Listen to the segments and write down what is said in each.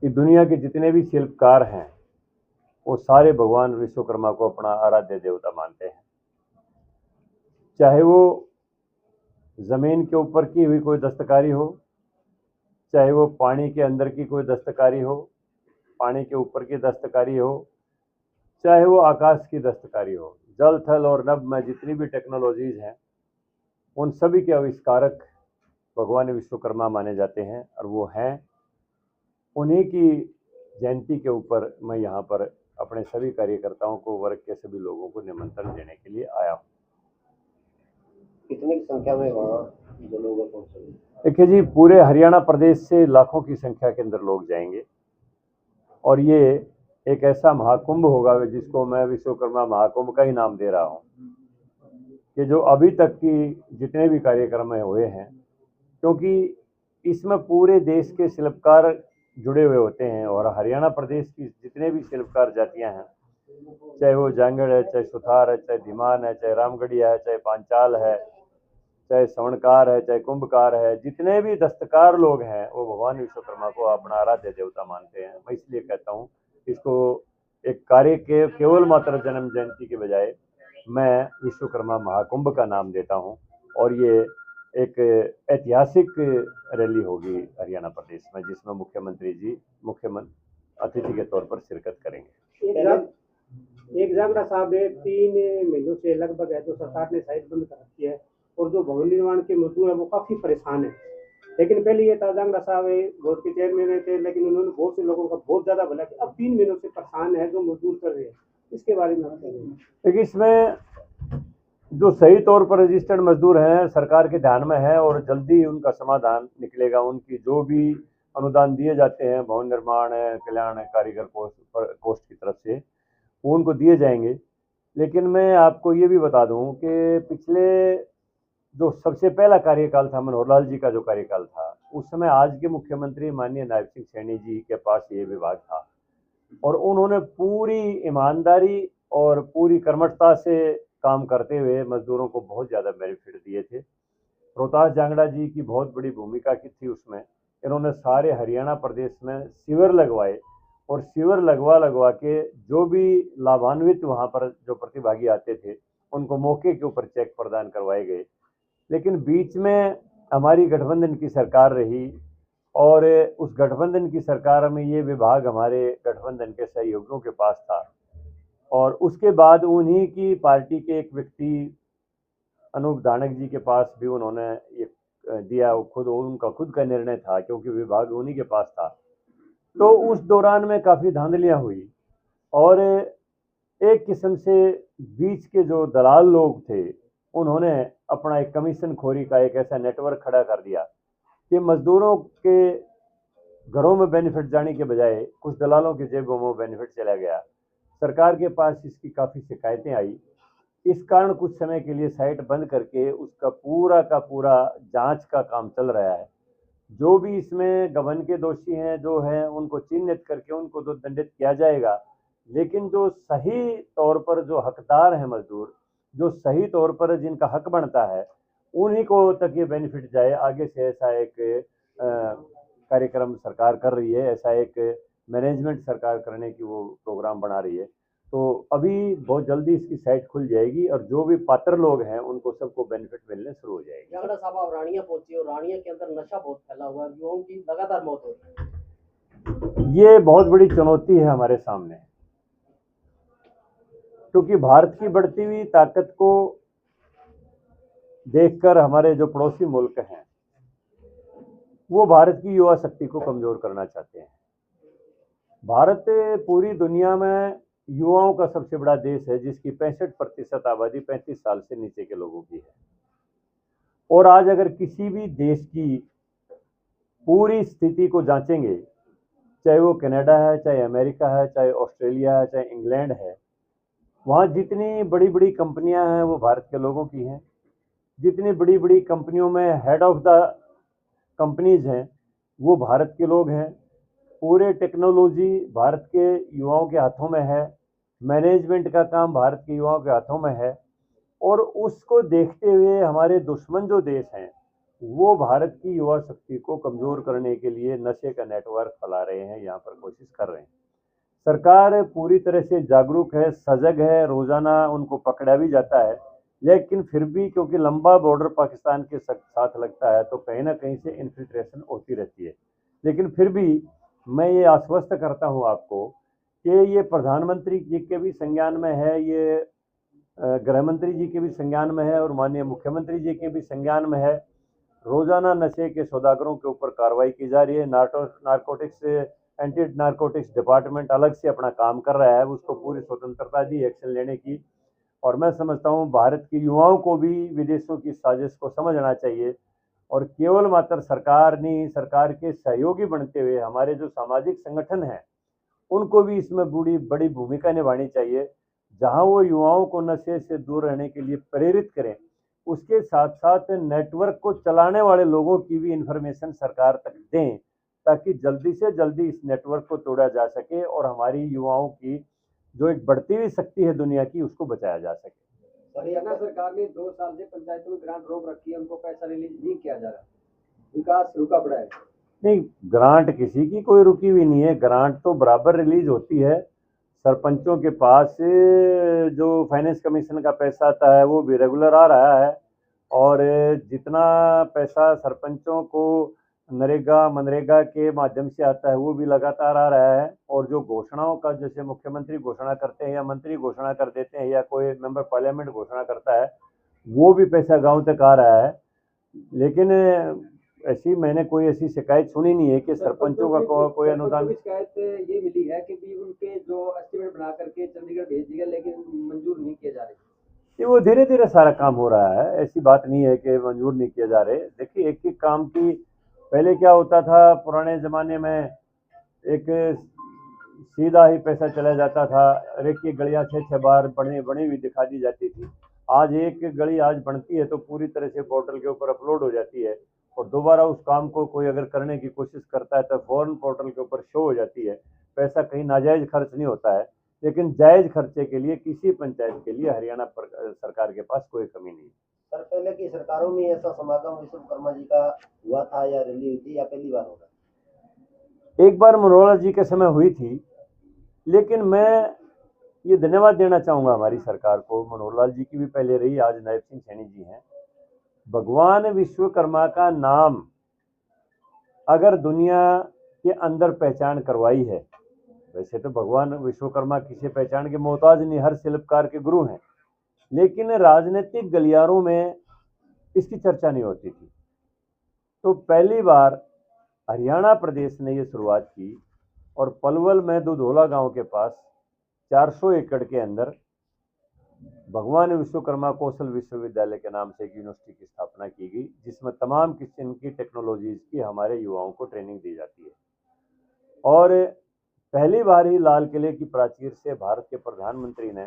कि दुनिया के जितने भी शिल्पकार हैं वो सारे भगवान विश्वकर्मा को अपना आराध्य देवता मानते हैं। चाहे वो ज़मीन के ऊपर की हुई कोई दस्तकारी हो, चाहे वो पानी के अंदर की कोई दस्तकारी हो, पानी के ऊपर की दस्तकारी हो, चाहे वो आकाश की दस्तकारी हो, जल थल और नभ में जितनी भी टेक्नोलॉजीज हैं उन सभी के आविष्कारक भगवान विश्वकर्मा माने जाते हैं। और वो हैं, उन्हीं की जयंती के ऊपर मैं यहाँ पर अपने सभी कार्यकर्ताओं को, वर्ग के सभी लोगों को निमंत्रण देने के लिए आया हूँ। कितनी संख्या में वहाँ जो लोग पहुँचे? देखिए जी, पूरे हरियाणा प्रदेश से लाखों की संख्या के अंदर लोग जाएंगे और ये एक ऐसा महाकुंभ होगा जिसको मैं विश्वकर्मा महाकुंभ का ही नाम दे रहा हूँ कि जो अभी तक की जितने भी कार्यक्रम हुए हैं, क्योंकि इसमें पूरे देश के शिल्पकार जुड़े हुए होते हैं और हरियाणा प्रदेश की जितने भी शिल्पकार जातियां हैं, चाहे वो जांगड़ है, चाहे सुथार है, चाहे धीमान है, चाहे रामगढ़िया है, चाहे पांचाल है, चाहे स्वर्णकार है, चाहे कुंभकार है, जितने भी दस्तकार लोग हैं वो भगवान विश्वकर्मा को अपना आराध्य देवता मानते हैं। मैं इसलिए कहता हूँ इसको एक कार्य के केवल मात्र जन्म जयंती के बजाय मैं विश्वकर्मा महाकुंभ का नाम देता हूँ और ये एक ऐतिहासिक रैली होगी हरियाणा प्रदेश में, जिसमें मुख्यमंत्री जी अतिथि के तौर पर शिरकत करेंगे। एक जांगड़ा साहब ने 3 महीनों से लगभग है जो सरकार ने साइट बंद कर रखी है और जो भवन निर्माण के मजदूर है वो काफी परेशान है। लेकिन पहले ये था जांगड़ा साहब बोर्ड के चेयरमैन रहे थे, लेकिन उन्होंने बहुत से लोगों का बहुत ज्यादा भला किया। अब 3 महीनों से परेशान है जो मजदूर कर रहे हैं, इसके बारे में आप क्या कहेंगे? देखिए, इसमें जो सही तौर पर रजिस्टर्ड मजदूर हैं सरकार के ध्यान में है और जल्दी उनका समाधान निकलेगा। उनकी जो भी अनुदान दिए जाते हैं भवन निर्माण है, कल्याण है, कारीगर कोष्ठ की तरफ से, वो उनको दिए जाएंगे। लेकिन मैं आपको ये भी बता दूं कि पिछले जो सबसे पहला कार्यकाल था मनोहर लाल जी का, जो कार्यकाल था उस समय आज के मुख्यमंत्री माननीय नायब सिंह सैनी जी के पास ये विभाग था और उन्होंने पूरी ईमानदारी और पूरी कर्मठता से काम करते हुए मजदूरों को बहुत ज़्यादा बेनिफिट दिए थे। रोहतास जांगड़ा जी की बहुत बड़ी भूमिका की थी उसमें। इन्होंने सारे हरियाणा प्रदेश में शिविर लगवाए और शिविर लगवा के जो भी लाभान्वित वहाँ पर जो प्रतिभागी आते थे उनको मौके के ऊपर चेक प्रदान करवाए गए। लेकिन बीच में हमारी गठबंधन की सरकार रही और उस गठबंधन की सरकार में ये विभाग हमारे गठबंधन के सहयोगियों के पास था और उसके बाद उन्हीं की पार्टी के एक व्यक्ति अनूप दानक जी के पास भी उन्होंने ये दिया। उनका खुद का निर्णय था क्योंकि विभाग उन्हीं के पास था। तो उस दौरान में काफ़ी धांधलियाँ हुई और एक किस्म से बीच के जो दलाल लोग थे उन्होंने अपना एक कमीशन खोरी का एक ऐसा नेटवर्क खड़ा कर दिया कि मजदूरों के घरों में बेनिफिट जाने के बजाय कुछ दलालों के जेबों में बेनिफिट चला गया। सरकार के पास इसकी काफ़ी शिकायतें आई। इस कारण कुछ समय के लिए साइट बंद करके उसका पूरा का पूरा जांच का काम चल रहा है। जो भी इसमें गबन के दोषी हैं जो हैं उनको चिन्हित करके उनको तो दंडित किया जाएगा, लेकिन जो सही तौर पर जो हकदार हैं मजदूर, जो सही तौर पर जिनका हक बनता है, उन्हीं को तक ये बेनिफिट जाए। आगे से ऐसा एक कार्यक्रम सरकार कर रही है, ऐसा एक मैनेजमेंट सरकार करने की वो प्रोग्राम बना रही है। तो अभी बहुत जल्दी इसकी साइट खुल जाएगी और जो भी पात्र लोग हैं उनको सबको बेनिफिट मिलने शुरू हो जाएगी। जांगड़ा साहब आप रानिया पहुंची और रानिया के अंदर नशा बहुत फैला हुआ है, युवाओं की लगातार मौत हो रही है। ये बहुत बड़ी चुनौती है हमारे सामने, क्योंकि भारत की बढ़ती हुई ताकत को देखकर हमारे जो पड़ोसी मुल्क हैं वो भारत की युवा शक्ति को कमजोर करना चाहते हैं। भारत पूरी दुनिया में युवाओं का सबसे बड़ा देश है जिसकी 65% आबादी 35 साल से नीचे के लोगों की है। और आज अगर किसी भी देश की पूरी स्थिति को जांचेंगे, चाहे वो कनाडा है, चाहे अमेरिका है, चाहे ऑस्ट्रेलिया है, चाहे इंग्लैंड है, वहाँ जितनी बड़ी बड़ी कंपनियां हैं वो भारत के लोगों की हैं। जितनी बड़ी बड़ी कंपनियों में हेड ऑफ द कंपनीज हैं वो भारत के लोग हैं। पूरे टेक्नोलॉजी भारत के युवाओं के हाथों में है, मैनेजमेंट का काम भारत के युवाओं के हाथों में है। और उसको देखते हुए हमारे दुश्मन जो देश हैं वो भारत की युवा शक्ति को कमज़ोर करने के लिए नशे का नेटवर्क फैला रहे हैं, यहाँ पर कोशिश कर रहे हैं। सरकार पूरी तरह से जागरूक है, सजग है, रोज़ाना उनको पकड़ा भी जाता है, लेकिन फिर भी क्योंकि लंबा बॉर्डर पाकिस्तान के साथ लगता है तो कहीं ना कहीं से इन्फिल्ट्रेशन होती रहती है। लेकिन फिर भी मैं ये आश्वस्त करता हूँ आपको कि ये प्रधानमंत्री जी के भी संज्ञान में है, ये गृह मंत्री जी के भी संज्ञान में है और माननीय मुख्यमंत्री जी के भी संज्ञान में है। रोजाना नशे के सौदागरों के ऊपर कार्रवाई की जा रही है। नारकोटिक्स एंटी नारकोटिक्स डिपार्टमेंट अलग से अपना काम कर रहा है, उसको पूरी स्वतंत्रता दी एक्शन लेने की। और मैं समझता हूँ भारत के युवाओं को भी विदेशों की साजिश को समझना चाहिए और केवल मात्र सरकार नहीं, सरकार के सहयोगी बनते हुए हमारे जो सामाजिक संगठन हैं उनको भी इसमें बड़ी भूमिका निभानी चाहिए। जहां वो युवाओं को नशे से दूर रहने के लिए प्रेरित करें, उसके साथ साथ नेटवर्क को चलाने वाले लोगों की भी इंफॉर्मेशन सरकार तक दें, ताकि जल्दी से जल्दी इस नेटवर्क को तोड़ा जा सके और हमारी युवाओं की जो एक बढ़ती हुई शक्ति है दुनिया की, उसको बचाया जा सके। हरियाणा सरकार ने 2 साल से पंचायतों में ग्रांट रोक रखी है, उनको पैसा रिलीज नहीं किया जा रहा, विकास रुका पड़ा है। नहीं, ग्रांट किसी की कोई रुकी हुई नहीं है, ग्रांट तो बराबर रिलीज होती है। सरपंचों के पास से जो फाइनेंस कमीशन का पैसा आता है वो भी रेगुलर आ रहा है और जितना पैसा सरपंचों को नरेगा मनरेगा के माध्यम से आता है वो भी लगातार आ रहा है। और जो घोषणाओं का, जैसे मुख्यमंत्री घोषणा करते हैं या मंत्री घोषणा कर देते हैं या कोई मेंबर पार्लियामेंट घोषणा करता है, वो भी पैसा गांव तक आ रहा है। लेकिन ऐसी मैंने कोई ऐसी शिकायत सुनी नहीं है कि सरपंचों का कोई अनुदान। शिकायत ये मिली है कि भी उनके जो एस्टिमेट बना करके चंडीगढ़ भेज दिया लेकिन मंजूर नहीं किए जा रहे। ये वो धीरे धीरे सारा काम हो रहा है, ऐसी बात नहीं है कि मंजूर नहीं किए जा रहे। देखिए, एक एक काम की पहले क्या होता था, पुराने ज़माने में एक सीधा ही पैसा चला जाता था, एक एक गलियाँ 6-6 बार बनी बनी हुई दिखा दी जाती थी। आज एक गली आज बनती है तो पूरी तरह से पोर्टल के ऊपर अपलोड हो जाती है और दोबारा उस काम को कोई अगर करने की कोशिश करता है तो फौरन पोर्टल के ऊपर शो हो जाती है। पैसा कहीं नाजायज़ खर्च नहीं होता है, लेकिन जायज़ खर्चे के लिए किसी पंचायत के लिए हरियाणा सरकार के पास कोई कमी नहीं। सर, पहले की सरकारों में ऐसा समागम विश्वकर्मा जी का हुआ था या रैली हुई थी या पहली बार होगा? एक बार मनोहर जी के समय हुई थी, लेकिन मैं ये धन्यवाद देना चाहूँगा हमारी सरकार को। मनोहर जी की भी पहले रही, आज नायब सिंह सैनी जी हैं। भगवान विश्वकर्मा का नाम अगर दुनिया के अंदर पहचान करवाई है, वैसे तो भगवान विश्वकर्मा किसी पहचान के मोहताज नहीं, हर शिल्पकार के गुरु हैं, लेकिन राजनीतिक गलियारों में इसकी चर्चा नहीं होती थी। तो पहली बार हरियाणा प्रदेश ने ये शुरुआत की और पलवल में दुधोला गांव के पास 400 एकड़ के अंदर भगवान विश्वकर्मा कौशल विश्वविद्यालय के नाम से एक यूनिवर्सिटी की स्थापना की गई, जिसमें तमाम किस्म की टेक्नोलॉजीज़ की हमारे युवाओं को ट्रेनिंग दी जाती है। और पहली बार ही लाल किले की प्राचीर से भारत के प्रधानमंत्री ने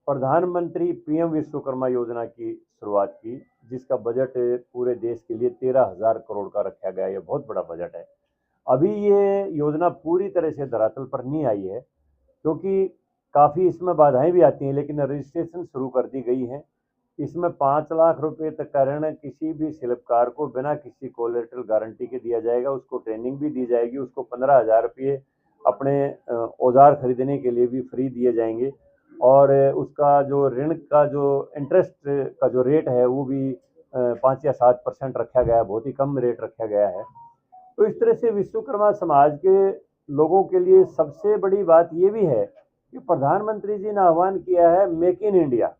प्रधानमंत्री पीएम विश्वकर्मा योजना की शुरुआत की, जिसका बजट पूरे देश के लिए 13,000 करोड़ का रखा गया। ये बहुत बड़ा बजट है। अभी ये योजना पूरी तरह से धरातल पर नहीं आई है क्योंकि काफ़ी इसमें बाधाएं भी आती हैं, लेकिन रजिस्ट्रेशन शुरू कर दी गई है। इसमें 5 लाख रुपए तक का ऋण किसी भी शिल्पकार को बिना किसी कोलेटरल गारंटी के दिया जाएगा। उसको ट्रेनिंग भी दी जाएगी, उसको 15,000 रुपये अपने औजार खरीदने के लिए भी फ्री दिए जाएंगे और उसका जो ऋण का जो इंटरेस्ट का जो रेट है वो भी 5 या 7% रखा गया है, बहुत ही कम रेट रखा गया है। तो इस तरह से विश्वकर्मा समाज के लोगों के लिए सबसे बड़ी बात ये भी है कि प्रधानमंत्री जी ने आह्वान किया है make in India,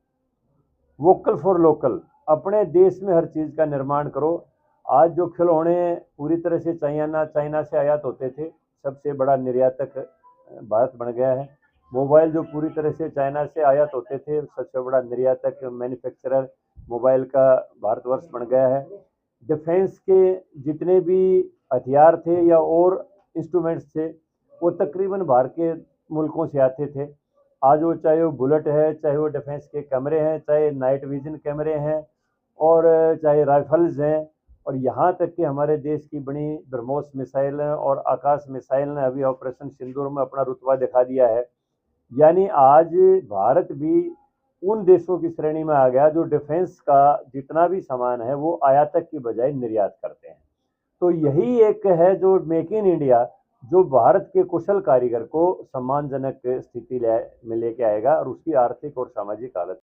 vocal for local, अपने देश में हर चीज़ का निर्माण करो। आज जो खिलौने पूरी तरह से चाइना से आयात होते थे, सबसे बड़ा निर्यातक भारत बन गया है। मोबाइल जो पूरी तरह से चाइना से आयात होते थे, सबसे बड़ा निर्यातक मैन्युफैक्चरर मोबाइल का भारतवर्ष बन गया है। डिफेंस के जितने भी हथियार थे या और इंस्ट्रूमेंट्स थे वो तकरीबन बाहर के मुल्कों से आते थे। आज वो चाहे वो बुलेट है, चाहे वो डिफेंस के कैमरे हैं, चाहे नाइट विजन कैमरे हैं और चाहे राइफल्स हैं, और यहाँ तक कि हमारे देश की बनी ब्रह्मोस मिसाइल और आकाश मिसाइल ने अभी ऑपरेशन सिंदूर में अपना रुतबा दिखा दिया है। यानी आज भारत भी उन देशों की श्रेणी में आ गया जो डिफेंस का जितना भी सामान है वो आयातक की बजाय निर्यात करते हैं। तो यही एक है जो मेक इन इंडिया, जो भारत के कुशल कारीगर को सम्मानजनक स्थिति में लेके आएगा और उसकी आर्थिक और सामाजिक हालत